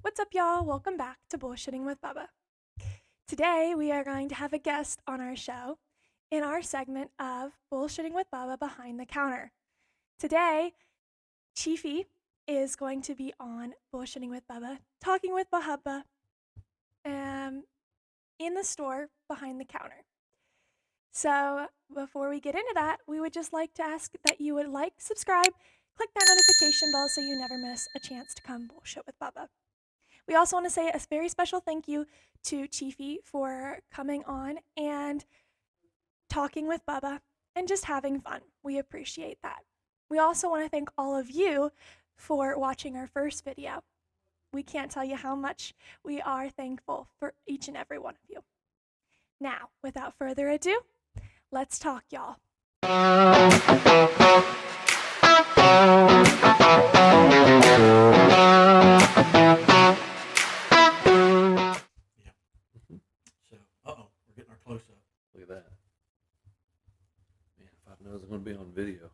What's up, y'all? Welcome back to Bullshitting with Bubba. Today, we are going to have a guest on our show in our segment of Bullshitting with Bubba Behind the Counter. Today, Chiefy is going to be on Bullshitting with Bubba, talking with Bubba in the store behind the counter. So, before we get into that, we would just like to ask that you would like, subscribe, click that notification bell so you never miss a chance to come bullshit with Bubba. We also want to say a very special thank you to Chiefy for coming on and talking with Bubba and just having fun. We appreciate that. We also want to thank all of you for watching our first video. We can't tell you how much we are thankful for each and every one of you. Now, without further ado, let's talk, y'all. We're getting our close up. Look at that. Man, if I'd known it was going to be on video,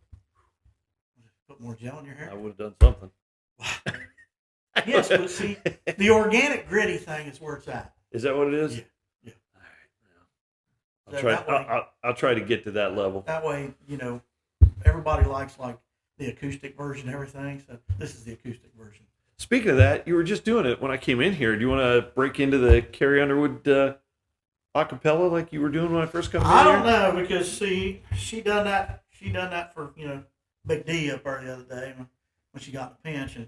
Put more gel in your hair? I would have done something. Yes, but see, the organic gritty thing is where it's at. Is that what it is? Yeah. All right. I'll try to get to that level. That way, everybody likes like the acoustic version, everything. So this is the acoustic version. Speaking of that, you were just doing it when I came in here. Do you want to break into the Carrie Underwood acapella like you were doing when I first come in here? I don't know because see, she done that. She done that for Big D up there the other day when she got in a pinch, and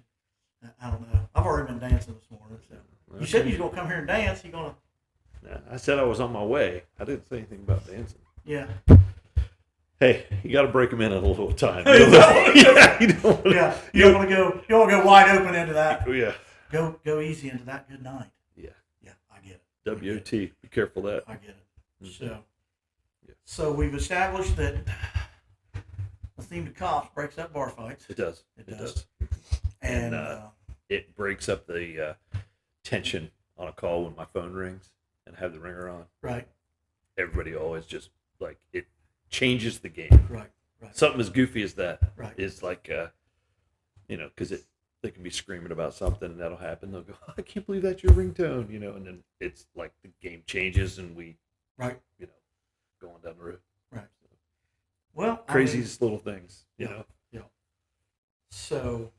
I don't know. I've already been dancing this morning. So you said you was gonna come here and dance. You gonna? Nah, I said I was on my way. I didn't say anything about dancing. Yeah. Hey, you got to break them in at a little time. You don't want to go wide open into that. Yeah. Go easy into that. Good night. Yeah. Yeah, I get it. W.O.T. Be careful of that. I get it. Mm-hmm. So we've established that the theme to cops breaks up bar fights. It does. It does. And it breaks up the tension on a call when my phone rings and I have the ringer on. Right. Everybody always just like it changes the game. Right. Something as goofy as that is like, because they can be screaming about something and that'll happen. They'll go, I can't believe that's your ringtone, and then it's like the game changes and we, going down the road. Right. Well, craziest little things, Yeah. So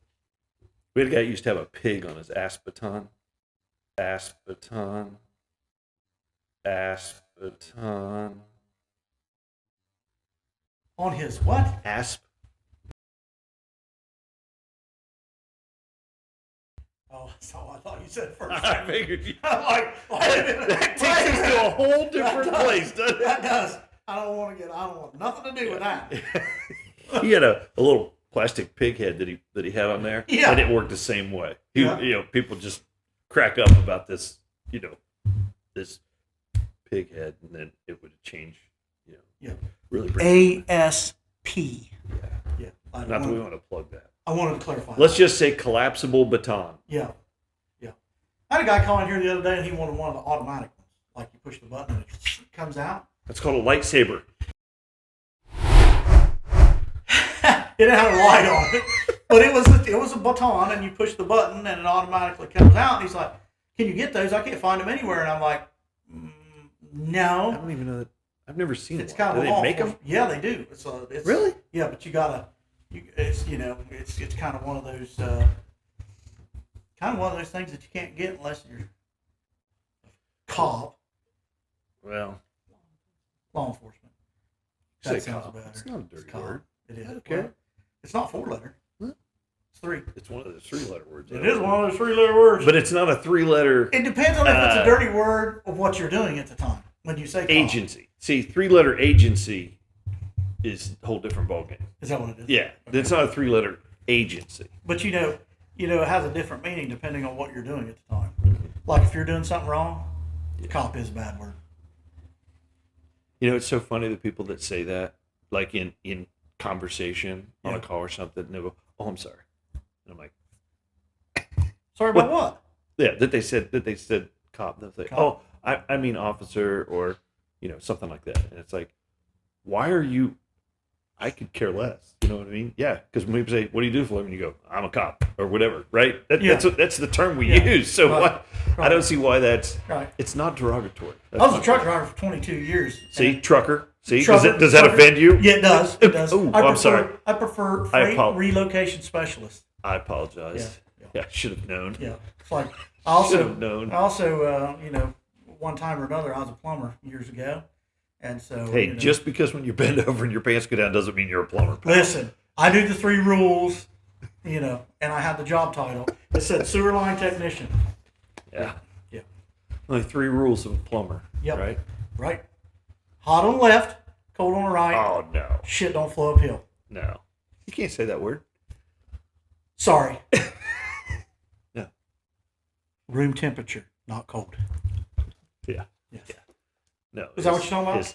we had a guy who used to have a pig on his aspeton. on his what? Asp. Oh, that's all I thought you said first. I figured you. I'm like, that takes us to a whole different place, doesn't it? That does. I don't want nothing to do with that. He had a little plastic pig head that he had on there, Yeah. and it worked the same way. Yeah. People just crack up about this, this pig head, and then it would change, really. ASP. Yeah. Not that we want to plug that. I wanted to clarify. Let's just say collapsible baton. Yeah. I had a guy call in here the other day, and he wanted one of the automatic ones, like you push the button and it comes out. That's called a lightsaber. It didn't have a light on it, but it was a baton, and you push the button, and it automatically comes out. And he's like, "Can you get those? I can't find them anywhere." And I'm like, "No." I don't even know that. I've never seen It's one. kind of Do they make them? Yeah, they do. It's Really? Yeah, but you gotta. It's kind of one of those things that you can't get unless you're a cop, Well, law enforcement. say That sounds cop. better. It's not a dirty Cop. word. It is. Okay. Well, it's not 4-letter. What? It's 3. It's one of those 3-letter words. It is one of those 3-letter words. But it's not a 3-letter It depends on if it's a dirty word or what you're doing at the time when you say cop. agency. See, 3-letter agency is a whole different ballgame. Is that what it is? Yeah, it's not a 3-letter agency. But it has a different meaning depending on what you're doing at the time. Like if you're doing something wrong, cop is a bad word. It's so funny the people that say that, like in conversation on a call or something, and they go, "Oh, I'm sorry," and I'm like, Sorry about what? "Yeah," that they said cop. They'll say, Cop. "Oh, I mean officer," or something like that. And it's like, why are you? I could care less. You know what I mean? Yeah, because when people say, "What do you do for a living?" You go, "I'm a cop," or whatever, right? That's the term we use. So Right. I don't see why that's. Right. It's not derogatory. I was a truck driver for 22 years. See, trucker. See, Trucker, does that offend you? Yeah, it does. It does. Ooh, I'm sorry. I prefer freight relocation specialist. I apologize. Yeah, I should have known. Yeah, it's like I Should have known. also, one time or another, I was a plumber years ago, and so. Hey, just because when you bend over and your pants go down doesn't mean you're a plumber. Listen, I knew the 3 rules, and I had the job title. It said sewer line technician. Yeah. Yeah. Only 3 rules of a plumber. Yep. Right. Right. Hot on the left, cold on the right. Oh no. Shit don't flow uphill. No. You can't say that word. Sorry. No. Room temperature, not cold. Yeah. Yes. Yeah. No. Is that what you're talking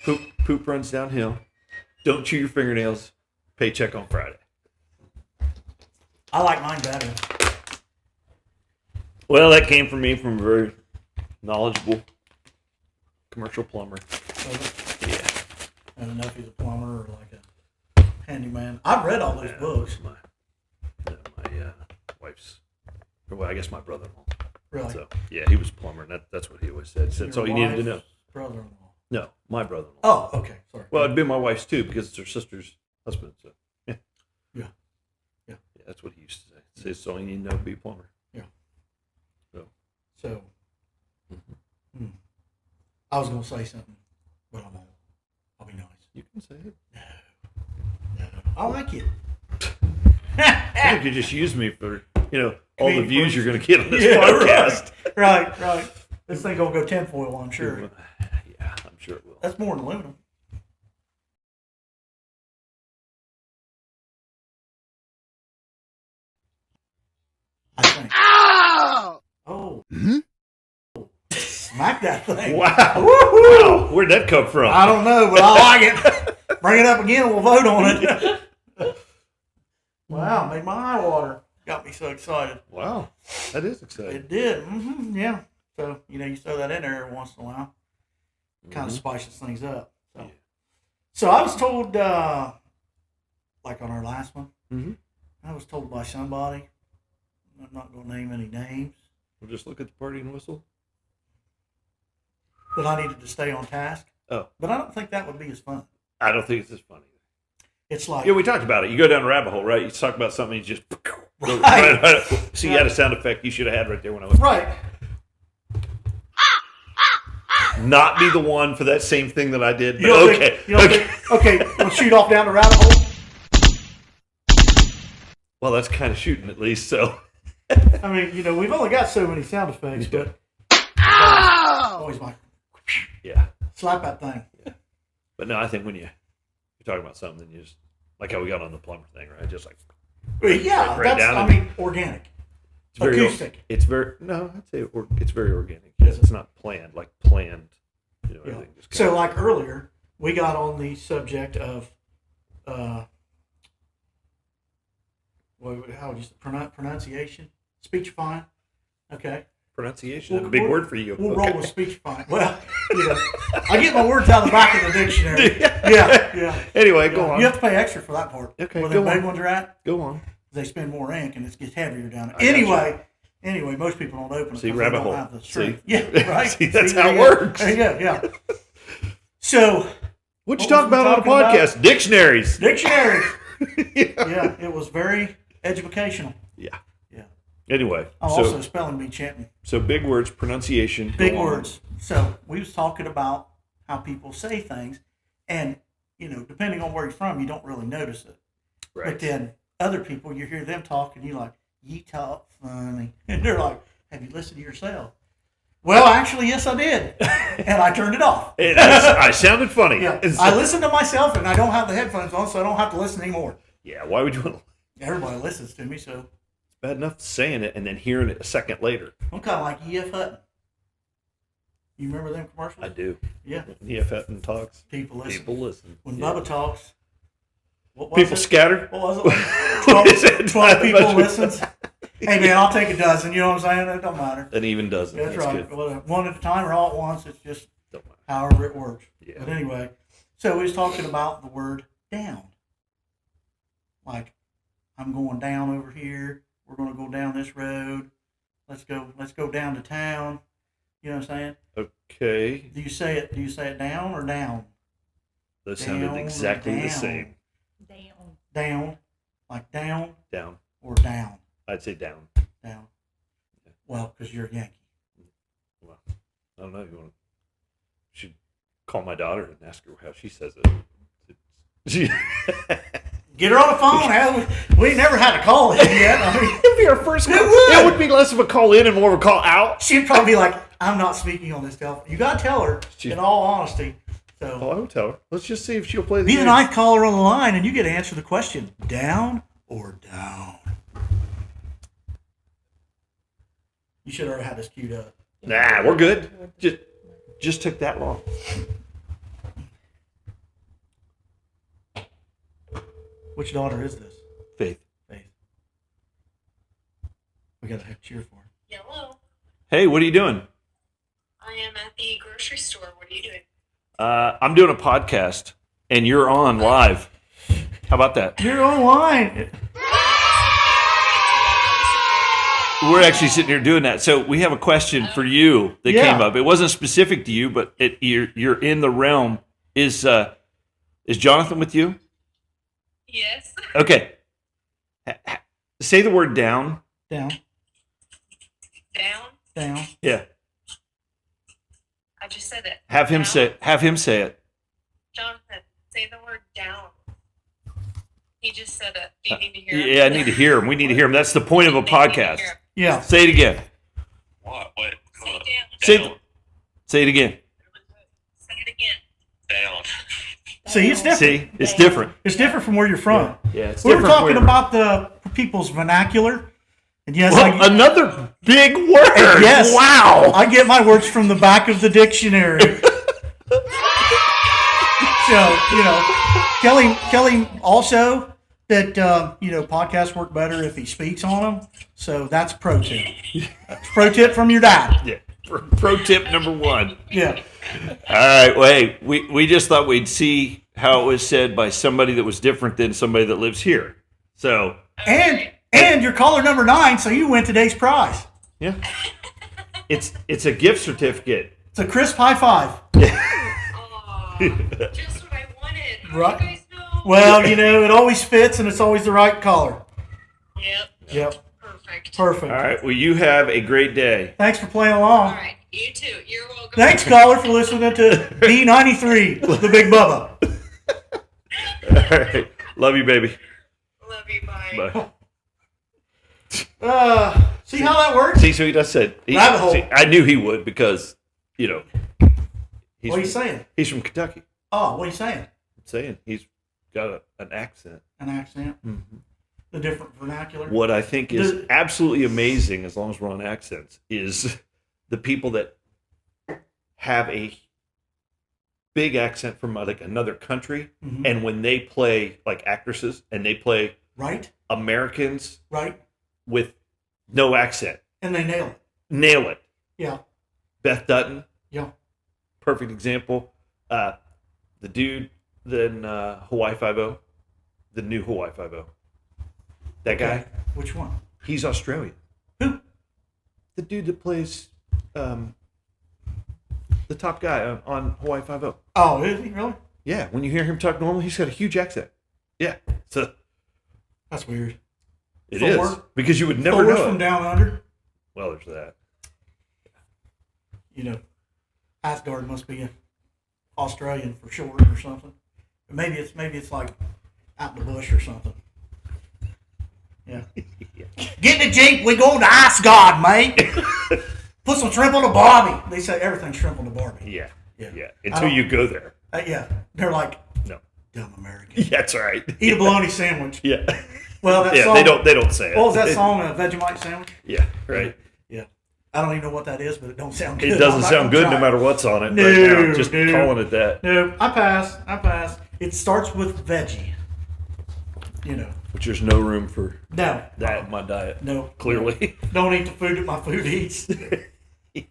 about? Poop runs downhill. Don't chew your fingernails. Paycheck on Friday. I like mine better. Well, that came from me from a very knowledgeable commercial plumber. Yeah. I don't know if he's a plumber or like a handyman. I've read all those books. My wife's, well, I guess my brother-in-law. Really? So, yeah, he was a plumber, and that's what he always said. That's all you needed to know. Brother-in-law. No, my brother-in-law. Oh, okay. Sorry. Well, it'd be my wife's too because it's her sister's husband. So, yeah. Yeah. Yeah, that's what he used to say. Say it's all you need to know to be a plumber. Yeah. So. I was going to say something, but I won't. I'll be nice. You can say it. No. I like it. I think you just use me for, all the views you're going to get on this Yeah, podcast. Right. This thing going to go tinfoil, I'm sure. Yeah, I'm sure it will. That's more than aluminum. I think. Ow! Oh. Smack that thing. Wow. Woo-hoo! Wow. Where'd that come from? I don't know, but I like it. Bring it up again and we'll vote on it. Wow, made my eye water. Got me so excited. Wow. That is exciting. It did. Yeah. So, you throw that in there every once in a while. Kind of spices things up. So I was told, like on our last one, I was told by somebody, I'm not going to name any names, We'll just look at the party and whistle. that I needed to stay on task. Oh. But I don't think that would be as fun. I don't think it's as funny. It's like... Yeah, we talked about it. You go down a rabbit hole, right? You talk about something, you just... Right. See, you had a sound effect you should have had right there when I went... Right. Not be the one for that same thing that I did, but You don't okay. think, okay, we'll shoot off down the rabbit hole. Well, that's kind of shooting at least, so... I mean, we've only got so many sound effects, but... Always like... Yeah. Slap that thing. Yeah. But no, I think when you're talking about something, you just... Like how we got on the plumber thing, right? Just like... Yeah, right that's, organic. It's very, acoustic. It's very... No, I'd say it's very organic. Yes, it's not planned. Like planned. Everything just So, like earlier, we got on the subject of... how would you say? Pronunciation? Speechifying? Okay. Pronunciation? A big word for you. We'll roll with speechifying. Well, I get my words out of the back of the dictionary. Yeah. Anyway, go on. You have to pay extra for that part. Okay, where go the big on. ones are at. Go on. They spend more ink and it gets heavier down I there. Anyway, most people don't open it. See, because rabbit they don't hole. have the See? strength. Yeah, right. See, that's how there it you go. works. There you go, yeah. So, What'd you What talk was we about on the talking about? podcast? Dictionaries. dictionaries. Yeah. Yeah, it was very educational. Yeah. Yeah. Anyway, I'm also spelling bee champion. so big words, pronunciation. Big go on. words. So we was talking about how people say things, and depending on where you're from, you don't really notice it. Right. But then other people, you hear them talk, and you're like, "You talk funny," and they're like, "Have you listened to yourself?" Well, actually, yes, I did, and I turned it off. I sounded funny. Yeah, And so- I listened to myself, and I don't have the headphones on, so I don't have to listen anymore. Yeah, why would you want to? Everybody listens to me, so It's bad enough saying it and then hearing it a second later. I'm kind of like E.F. Hutton. You remember them commercials? I do. Yeah. When E.F. Hutton talks, People listen. people listen. When Yeah. Bubba talks, what was People it? scatter. What was it? What is it? 12 people listens. Hey, man, I'll take a dozen. You know what I'm saying? It don't matter. An even dozen. That's That's right. good. Whatever. One at a time or all at once. It's just Don't matter. however it works. Yeah. But anyway, so we was talking about the word down. Like, I'm going down over here. We're going to go down this road. Let's go down to town. You know what I'm saying? Okay. Do you say it down or down? Those sounded exactly the same. Down. Like down? Down. Or down? I'd say down. Down. Well, because you're a Yankee. Well, I don't know. You should call my daughter and ask her how she says it. Get her on the phone. Hell, we never had a call in yet. I mean, it'd be our first call. It would be less of a call in and more of a call out. She'd probably be like, I'm not speaking on this telephone. You got to tell her, in all honesty. So, I will tell her. Let's just see if she'll play the be game. the ninth caller on the line, and you get to answer the question, down or down? You should have already had this queued up. Nah, we're good. Just took that long. Which daughter is this? Faith. We got to cheer for her. Hello. Hey, what are you doing? I am at the grocery store. What are you doing? I'm doing a podcast, and you're on live. How about that? You're online. We're actually sitting here doing that. So we have a question for you that came up. It wasn't specific to you, but you're in the realm. Is Jonathan with you? Yes. Okay. Say the word down. Down. Down. Down. Yeah. I just said it. Have him Down. say it. Jonathan, say the word down. He just said it. Do you need to hear him? Yeah, I need to hear him. We need to hear him. That's the point of a podcast. Yeah. Say it again. What? Say down. Say it again. Say it again. Down. See, it's different. See, it's different. It's different from where you're from. Yeah, it's We were different. talking about the people's vernacular. And yes, another big word. Yes. Wow. I get my words from the back of the dictionary. So, Kelly also that, podcasts work better if he speaks on them. So that's pro tip. That's pro tip from your dad. Yeah. Pro tip number 1. Yeah. All right. Wait, we just thought we'd see how it was said by somebody that was different than somebody that lives here. So. And you're caller number 9, so you win today's prize. Yeah. It's a gift certificate. It's a crisp high five. Aw, just what I wanted. Right. How do you guys know? Well, it always fits and it's always the right color. Yep. Perfect. All right. Well, you have a great day. Thanks for playing along. All right. You too. You're welcome. Thanks, caller, for listening to B93, the Big Bubba. All right. Love you, baby. Love you. Bye. Bye. See how that works? See, so he just said. Rabbit hole. See, I knew he would because, What are you saying? He's from Kentucky. Oh, what are you saying? I'm saying he's got an accent. An accent? Mm-hmm. The different vernacular? What I think is absolutely amazing, as long as we're on accents, is the people that have a big accent from like another country, Mm-hmm. and when they play like actresses and they play Right? Americans Right? with no accent, And they nail it. nail it. Yeah. Beth Dutton, Yeah. perfect example. The dude in Hawaii Five-0, the new Hawaii Five-0. That guy, Which one? he's Australian. Who? The dude that plays the top guy on Hawaii Five-0. Oh, is he really? Yeah, when you hear him talk normal, he's got a huge accent. Yeah, so That's weird. it is Thor? because you would never Thor's know from it. down under. Well, there's that. Asgard must be Australian for short or something. Maybe it's like out in the bush or something. Yeah. Get in the Jeep, we going to Asgard, mate. Put some shrimp on the Barbie. They say everything's shrimp on the Barbie. Yeah. Yeah. Until you go there. Yeah. They're like, No. dumb American. Yeah, that's right. Eat a bologna sandwich. Yeah. Well, that Yeah, song. they don't say it. What was that song? A Vegemite sandwich? Yeah, right. Yeah. I don't even know what that is, but it don't sound good. It doesn't I'm not sound gonna good try no it. matter what's on it. No, right now. Just no. calling it that. No, I pass. It starts with veggie. Which there's no room for No. that in my diet. No. Clearly. Don't eat the food that my food eats. If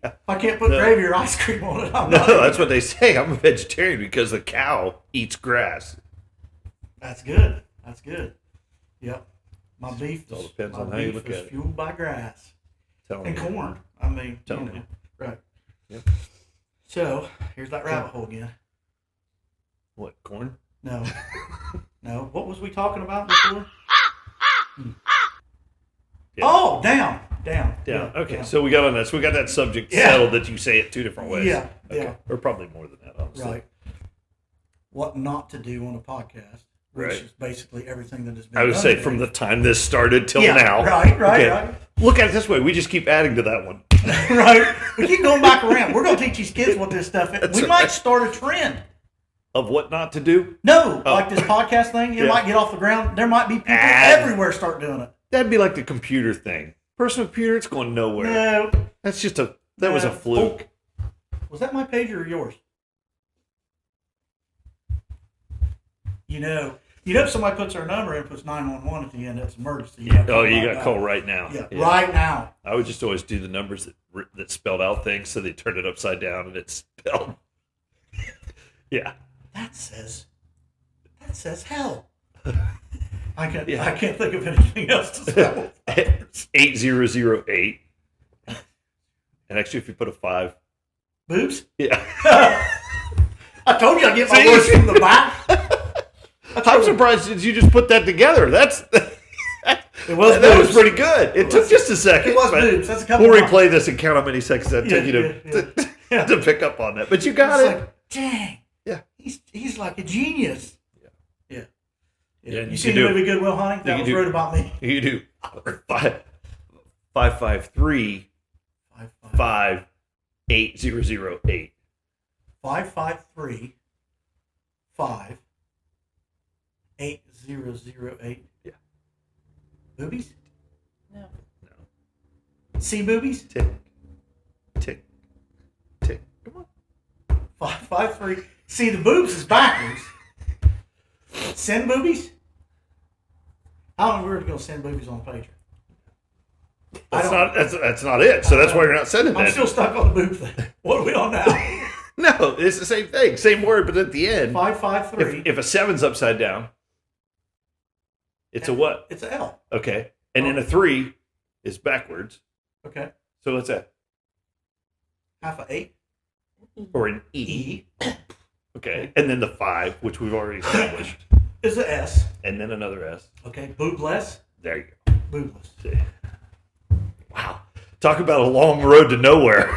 Yeah. I can't put No. gravy or ice cream on it, I'm No, not. that's what they say. I'm a vegetarian because the cow eats grass. That's good. That's good. Yep. My beef It all is, depends my on how you beef look is at it. fueled by grass Telling and you. corn. I mean, Telling you know, you. right. Yep. So here's that rabbit hole again. What, corn? No, no. What was we talking about before? Yeah. Oh, down. Down. Yeah, Okay, down. so we got on that. So we got that subject Yeah. settled that you say it two different ways. Yeah, Okay. yeah. Or probably more than that, honestly. Right. What not to do on a podcast, which Right. is basically everything that has been I would done say today. from the time this started till Yeah, now. right, Okay. right. Look at it this way. We just keep adding to that one. Right. We keep going back around. We're going to teach these kids what this stuff is. That's We might right. start a trend. Of what not to do? No, Oh. like this podcast thing, it Yeah. might get off the ground. There might be people Add. everywhere start doing it. That'd be like the computer thing. Personal computer, it's going nowhere. No. That's just that was a fluke. Was that my pager or yours? You know, if somebody puts their number in, puts 911 at the end, that's emergency. You gotta Oh, call you right got now. called right now. Yeah, Yeah. right now. I would just always do the numbers that spelled out things, so they turned it upside down and it's spelled. Yeah. That says hell. I can't Yeah. think of anything else to spell. 8008. And actually, if you put a 5, Boobs? yeah. I told you I'd get my See? words from the back. I'm surprised that you just put that together. That was that was boobs. pretty good. It took just a second. It was but boobs. That's a couple We'll months. replay this and count how many seconds that took you Yeah. to pick up on that. But you got It's it. like, dang. Yeah. He's like a genius. Yeah. Yeah, You you seen can the do movie Good Will Hunting? That You was do. wrote about me. You do 553 58008. 553 58008. Yeah. Boobies? No. No. See boobies? Tick, tick, tick. Come on. 553. See, the boobs is backwards. Send boobies? How long we were going to send boobies on a pager? That's not it. So that's why you're not sending I'm that. still stuck on the boob thing. What are we on now? No, it's the same thing, same word, but at the end, 553. if a 7's upside down, it's a what? It's a L. Okay, and then a 3 is backwards. Okay. So what's that? Half a 8. Or an E. Okay, and then the 5, which we've already established, Is a S. and then another S. Okay. Boobless. There you go. Boobless. See. Wow, talk about a long road to nowhere.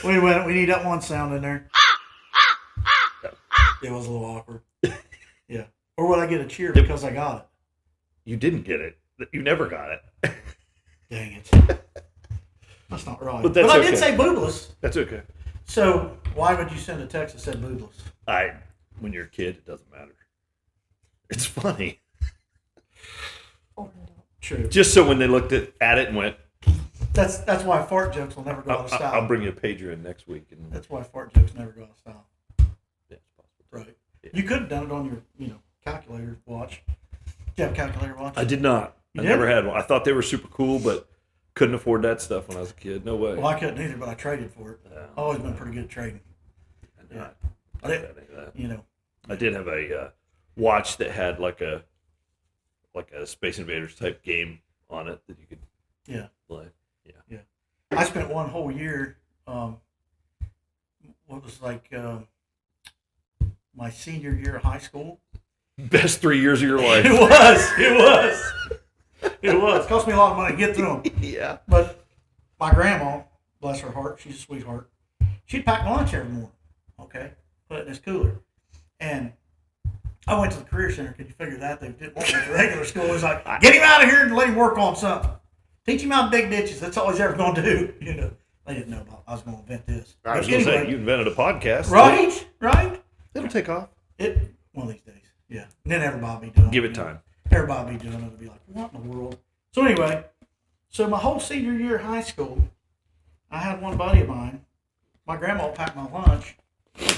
Wait a minute. We need that one sound in there. It was a little awkward. Yeah. Or would I get a cheer because I got it? You didn't get it. You never got it. Dang it. That's not right. But that's I okay. did say boobless. That's okay. So why would you send a text that said boobless? When you're a kid, it doesn't matter. It's funny. True. Just so when they looked at it and went, That's why fart jokes will never go out of style. I'll bring you a pager in next week. And That's why fart jokes never go out of style. yeah, it's possible. Right. Yeah. You could have done it on your, calculator watch. Do you have a calculator watch? I did not. You I did? never had one. I thought they were super cool, but couldn't afford that stuff when I was a kid. No way. Well, I couldn't either, but I traded for it. Yeah. I've always been pretty good at trading. Yeah. I did, I did have a watch that had like a Space Invaders type game on it that you could play. Yeah. I spent one whole year, what was like my senior year of high school. Best 3 years of your life. It was. It cost me a lot of money to get through them. Yeah. But my grandma, bless her heart, she's a sweetheart. She'd pack my lunch every morning. Okay, put it in this cooler. And I went to the career center. Could you figure that? They didn't want me to regular school. It was like, get him out of here and let him work on something. Teach him how to dig ditches. That's all he's ever going to do. They didn't know about I was going to invent this. I was But going to anyway, say, you invented a podcast. Right. It'll take off. One of these days, yeah. And then everybody be doing it. Give it time. Everybody be doing it. It'll be like, what in the world? So anyway, my whole senior year of high school, I had one buddy of mine. My grandma packed my lunch,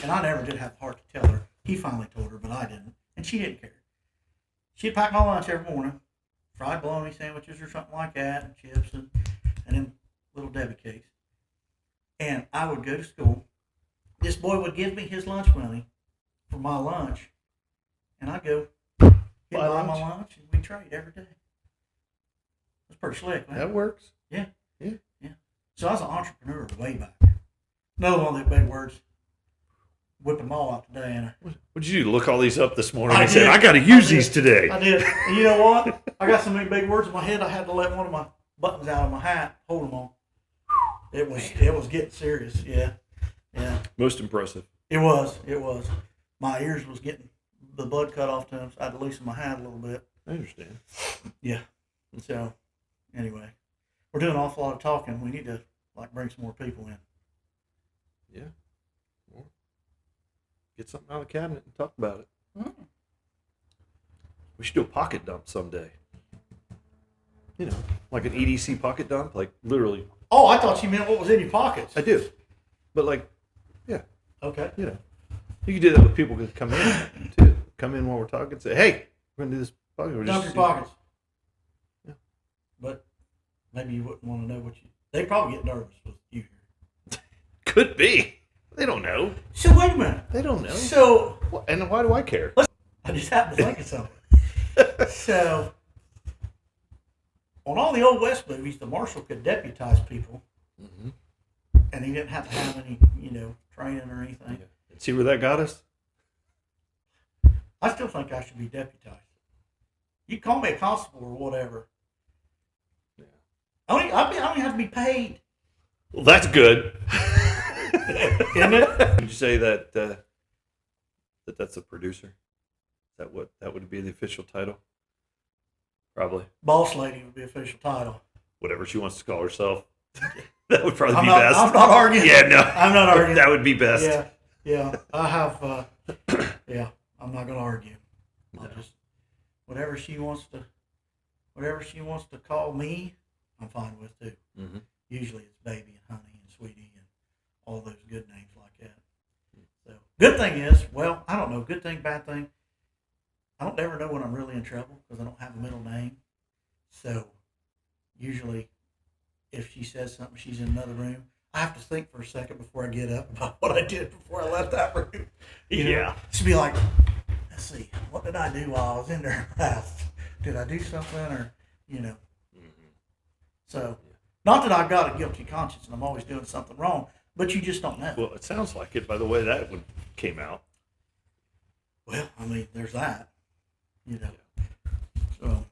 and I never did have the heart to tell her. He finally told her, but I didn't, and she didn't care. She'd pack my lunch every morning, fried bologna sandwiches or something like that, and chips and then little Debbie cakes. And I would go to school. This boy would give me his lunch money for my lunch, and I go get Buy buy my lunch. lunch, and we trade every day. That's pretty slick, man. That works. Yeah. Yeah. Yeah. So I was an entrepreneur way back. Another one of the big words. Whip them all out today, and What'd you do? Look all these up this morning I and said, did. I got to use I did. these today. I did. And you know what? I got so many big words in my head, I had to let one of my buttons out of my hat, hold them on. It was getting serious. Yeah. Yeah. Most impressive. It was. My ears was getting the blood cut off to them, so I had to loosen my hat a little bit. I understand. Yeah. So, anyway, we're doing an awful lot of talking. We need to bring some more people in. Yeah. Well, get something out of the cabinet and talk about it. We should do a pocket dump someday. You know, like an EDC pocket dump, like literally. Oh, I thought you meant what was in your pockets. I do, but like, yeah, Okay. you know, you can do that with people who come in too. Come in while we're talking, say, "Hey, we're gonna do this pocket." We're Dump just- your pockets. Yeah. But maybe you wouldn't want to know what you. They probably get nervous with you here. Could be. They don't know. So wait a minute. They don't know. So And why do I care? I just happened to think of something. So on all the old West movies, the marshal could deputize people, Mm-hmm. and he didn't have to have any, training or anything. Yeah. See where that got us? I still think I should be deputized. You call me a constable or whatever. Yeah. I don't have to be paid. Well, that's good. Isn't it? Would you say that that's a producer? Is that would be the official title? Probably. Boss lady would be official title. Whatever she wants to call herself. That would probably I'm be not, best. I'm not arguing. Yeah, no. I'm not arguing. That would be best. Yeah. I have. I'm not going to argue. I'll No. just whatever she wants to call me, I'm fine with too. Mm-hmm. Usually it's baby and honey and sweetie and all those good names like that. So good thing is, well, I don't know. Good thing, bad thing. I don't ever know when I'm really in trouble because I don't have a middle name. So usually, if she says something, she's in another room. I have to think for a second before I get up about what I did before I left that room. Yeah. She'd be like, let's see, what did I do while I was in there last? Did I do something or, Mm-hmm. So, not that I've got a guilty conscience and I'm always doing something wrong, but you just don't know. Well, it sounds like it by the way that one came out. Well, I mean, there's that, So,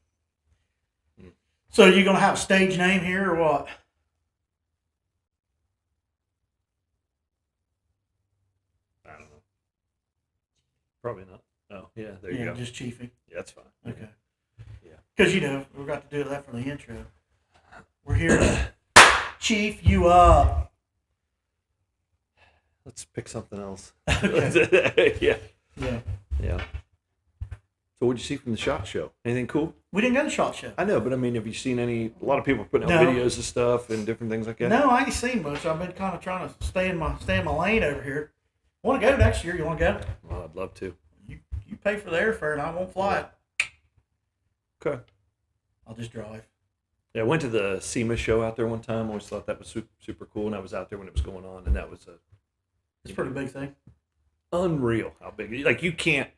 so you going to have a stage name here or what? I don't know. Probably not. Oh, yeah, there you go. Just Chiefy. Yeah, that's fine. Okay. Yeah. Because, we got to do that for the intro. We're here to chief you up. Let's pick something else. Okay. Yeah. Yeah. Yeah. So what'd you see from the SHOT Show? Anything cool? We didn't go to SHOT Show. I know, but I mean, have you seen any? A lot of people are putting out No. videos of stuff and different things like that. No, I ain't seen much. I've been kind of trying to stay in my lane over here. Want to go next year? You want to go? Well, I'd love to. You pay for the airfare and I won't fly it. Okay. I'll just drive. Yeah, I went to the SEMA show out there one time. Always thought that was super, super cool, and I was out there when it was going on, and that was It's a pretty big thing. unreal how big. Like you can't.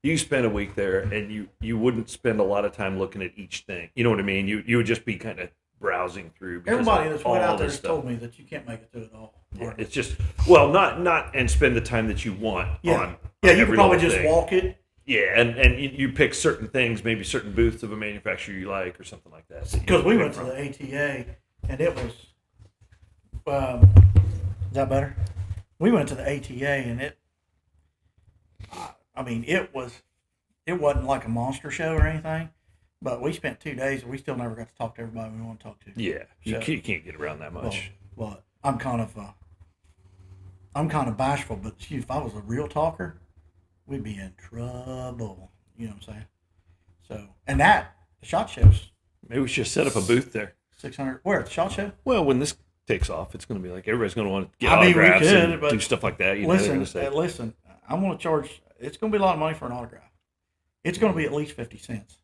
You spend a week there, and you wouldn't spend a lot of time looking at each thing. You know what I mean? You would just be kind of browsing through. because Everybody of that's went all out there this has stuff. told me that you can't make it through it all. Yeah, it's just not and spend the time that you want Yeah. on. Yeah, on you every could probably little just thing. walk it. Yeah, and you pick certain things, maybe certain booths of a manufacturer you like or something like that. Because we went to the ATA, and it was. Is that better? We went to the ATA, and it. I mean, it wasn't like a monster show or anything, but we spent 2 days, and we still never got to talk to everybody we want to talk to. Yeah, you So- can't get around that much. Well, I'm kind of bashful, but shoot, if I was a real talker, we'd be in trouble. You know what I'm saying? So, and the SHOT Show's Maybe we should set up a booth there. 600. Where, at the SHOT Show? Well, when this takes off, it's going to be like everybody's going to want to get I mean, we autographs could, and but do stuff like that. You know, they're gonna say, Listen, I'm going to charge, it's going to be a lot of money for an autograph. It's going to be at least 50 cents.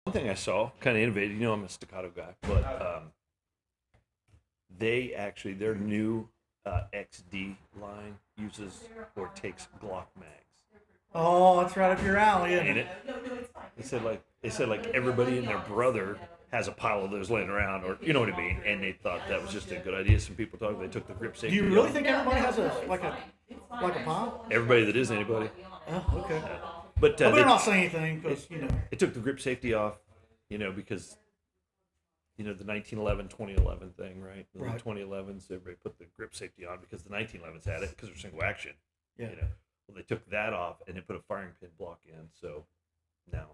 one thing I saw, kind of innovative. You know, I'm a staccato guy, but their new XD line uses or takes Glock mags. Oh, that's right up your alley, isn't Ain't it? it? They said like everybody and their brother has a pile of those laying around, or you know what I mean. And they thought that was just a good idea. Some people talk. They took the grip Do safety. you really off. think everybody has like a pile? Everybody that is anybody. Oh, okay. But I better they, not say anything because it took the grip safety off, because the 1911 2011 thing, right? The Right. 2011s, everybody put the grip safety on because the 1911s had it because they're single action. Yeah. Well, they took that off and they put a firing pin block in, so now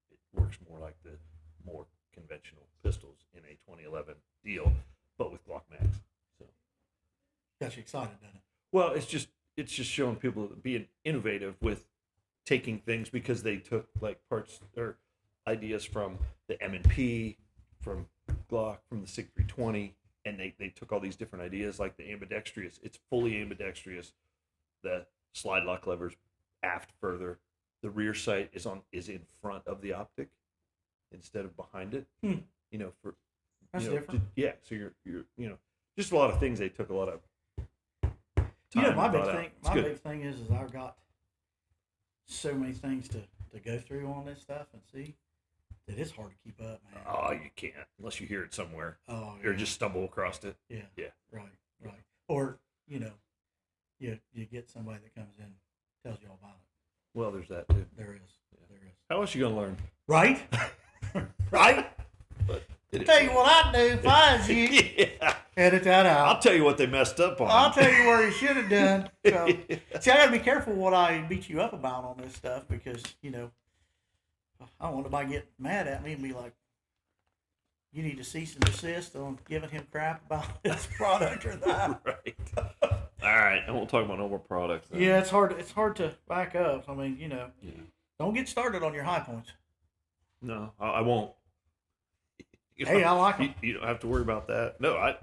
it works more like the more conventional pistols in a 2011 deal, but with Glock mags. So, got you excited, doesn't it? well, it's just showing people being innovative with taking things because they took like parts or ideas from the M&P, from Glock, from the SIG 320, and they took all these different ideas like the ambidextrous. It's fully ambidextrous. The slide lock levers aft further. The rear sight is in front of the optic instead of behind it. Hmm. For That's different. yeah. So you're just a lot of things. They took a lot of time. My and big thought out. thing, It's good. big thing is I've got so many things to go through on this stuff and see that it's hard to keep up, man. Oh, you can't unless you hear it somewhere Oh, or just stumble across it. yeah. Yeah. Right. Or you get somebody that comes in, tells you all about it. Well, there's that too. There is. How else you gonna learn? Right. Right. But Tell you what I'd do if I was you. yeah. Edit that out. I'll tell you what they messed up on. I'll tell you where you should have done. So, see, I got to be careful what I beat you up about on this stuff because, I don't want anybody to get mad at me and be like, you need to cease and desist on giving him crap about this product or that. Right. All right. I won't talk about no more products. Then. Yeah, it's hard to back up. I mean, don't get started on your high points. No, I won't. Hey, I like them. You don't have to worry about that. No, I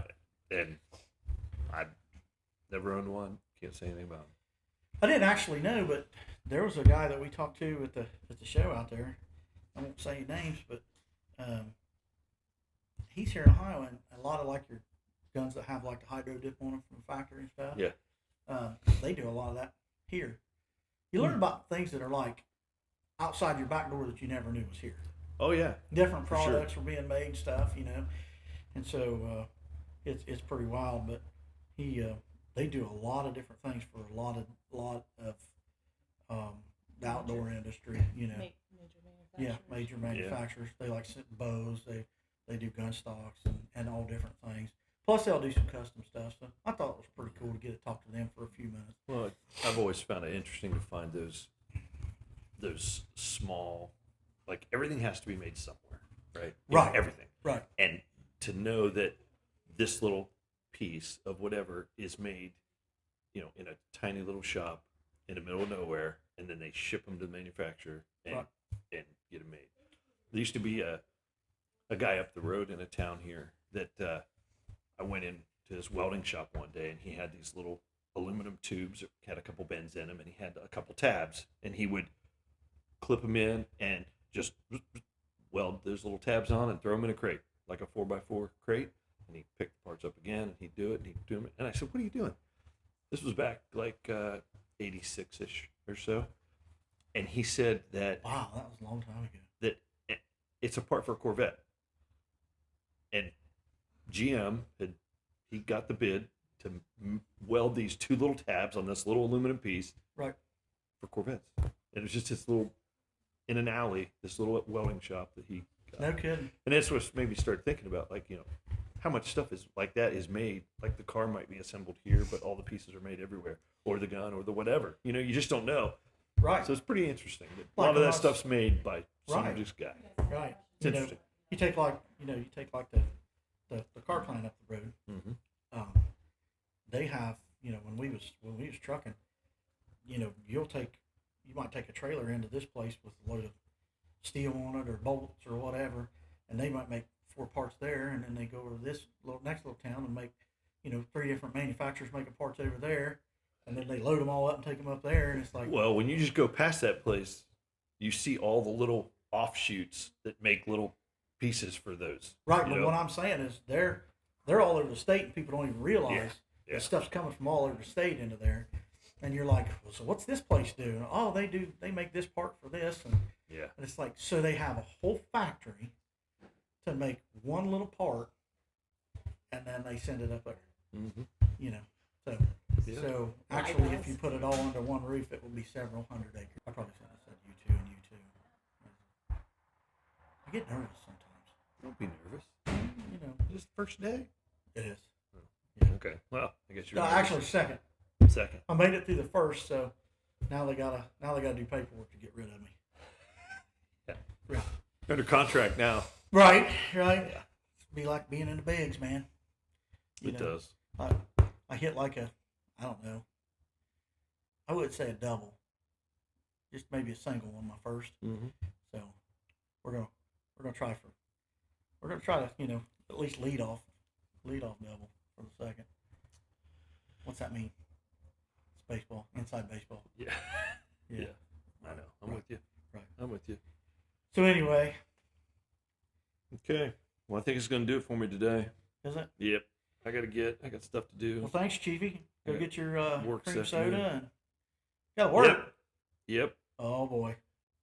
never owned one. Can't say anything about them. I didn't actually know, but there was a guy that we talked to at the show out there. I won't say names, but he's here in Ohio, and a lot of like your guns that have like the hydro dip on them from the factory and stuff. Yeah. They do a lot of that here. You learn about things that are like outside your back door that you never knew was here. Oh yeah. Different For sure. products were being made, and stuff, and so it's pretty wild. But they do a lot of different things for a lot of the outdoor industry. Major manufacturers. They like bows. They do gun stocks and all different things. Plus, they'll do some custom stuff. So I thought it was pretty cool to get to talk to them for a few minutes. Well, I've always found it interesting to find those small, like everything has to be made somewhere, right? Right. Everything. Right. And to know that this little piece of whatever is made, in a tiny little shop in the middle of nowhere, and then they ship them to the manufacturer and get them made. There used to be a guy up the road in a town here that I went into his welding shop one day, and he had these little aluminum tubes that had a couple bends in them, and he had a couple tabs, and he would clip them in and just weld those little tabs on and throw them in a crate, like a 4x4 crate, and he'd pick the parts up again, and he'd do it, and he'd do them. And I said, what are you doing? This was back like 86-ish or so. And he said that... Wow, that was a long time ago. That it's a part for a Corvette. And GM he got the bid to weld these two little tabs on this little aluminum piece. Right. For Corvettes. And it was just this little, in an alley, this little welding shop that he got. No kidding. And that's what made me start thinking about, like, how much stuff is like that is made. Like the car might be assembled here, but all the pieces are made everywhere. Or the gun, or the whatever. You just don't know. Right. So it's pretty interesting. A lot of that stuff's made by some just guy. Right. It's interesting. You take like the car plant up the road. Mm-hmm. They have, when we was trucking, you might take a trailer into this place with a load of steel on it or bolts or whatever, and they might make 4 parts there, and then they go over to this next little town and make, 3 different manufacturers making parts over there, and then they load them all up and take them up there, and it's like... Well, when you just go past that place, you see all the little offshoots that make little pieces for those. Right, but what I'm saying is they're all over the state, and people don't even realize that stuff's coming from all over the state into there. And you're like, well, so what's this place do? Oh, they make this part for this, and Yeah. it's like, so they have a whole factory to make one little part, and then they send it up there. Mm-hmm. You know, so Yeah. so actually, if you put it all under one roof, it will be several hundred acres. I probably said you two and you two. I get nervous sometimes. Don't be nervous. You know, Just first day. it is. Okay. Well, I guess you're No, actually, second. second. I made it through the first, so now they gotta do paperwork to get rid of me. Yeah. Right. Under contract now. Right. Yeah. It's be like being in the bigs, man. It does. I hit like a, I don't know. I would say a double. Just maybe a single on my first. Mm-hmm. So we're gonna try to at least lead off double for the second. What's that mean? It's baseball, inside baseball. Yeah. Yeah. I know. I'm with you. Right. I'm with you. So anyway, Okay. Well, I think it's going to do it for me today. is it? Yep. I got stuff to do. Well, thanks, Chiefy. Go Yeah. get your Work cream session soda in. and gotta work. Yep. Oh boy.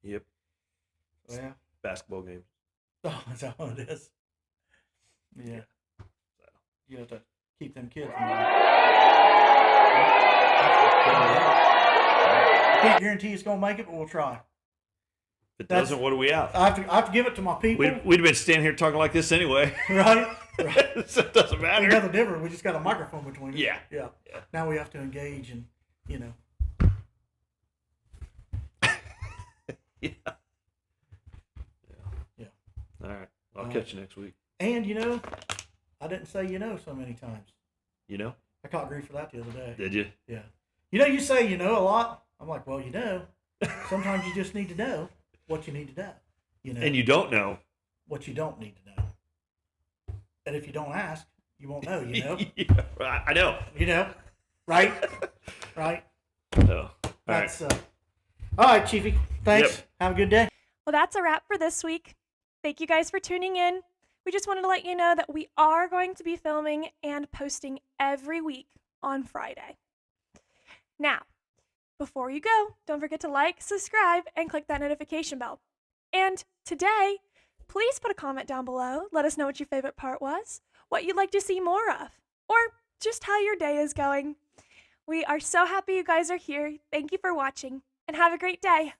Yep. Yeah. Basketball game. Oh, that's how it is. Yeah. So. You have to keep them kids. Can't guarantee it's gonna make it, but we'll try. If it That's- doesn't, what are we out? I have to give it to my people. We'd have been standing here talking like this anyway. Right. Right. So it doesn't matter. Ain't nothing different. We just got a microphone between us. Yeah. Yeah. Yeah. Now we have to engage and Yeah. Yeah. All right. I'll catch you next week. And I didn't say so many times. You know? I caught grief for that the other day. Did you? Yeah. You say a lot. I'm like, well, sometimes you just need to know what you need to know. And you don't know. what you don't need to know. And if you don't ask, you won't know, Yeah, I know. Right? Right? No. All right. That's all right, Chiefy. Thanks. Yep. Have a good day. Well, that's a wrap for this week. Thank you guys for tuning in. We just wanted to let you know that we are going to be filming and posting every week on Friday. Now, before you go, don't forget to like, subscribe, and click that notification bell. And today, please put a comment down below. Let us know what your favorite part was, what you'd like to see more of, or just how your day is going. We are so happy you guys are here. Thank you for watching, and have a great day.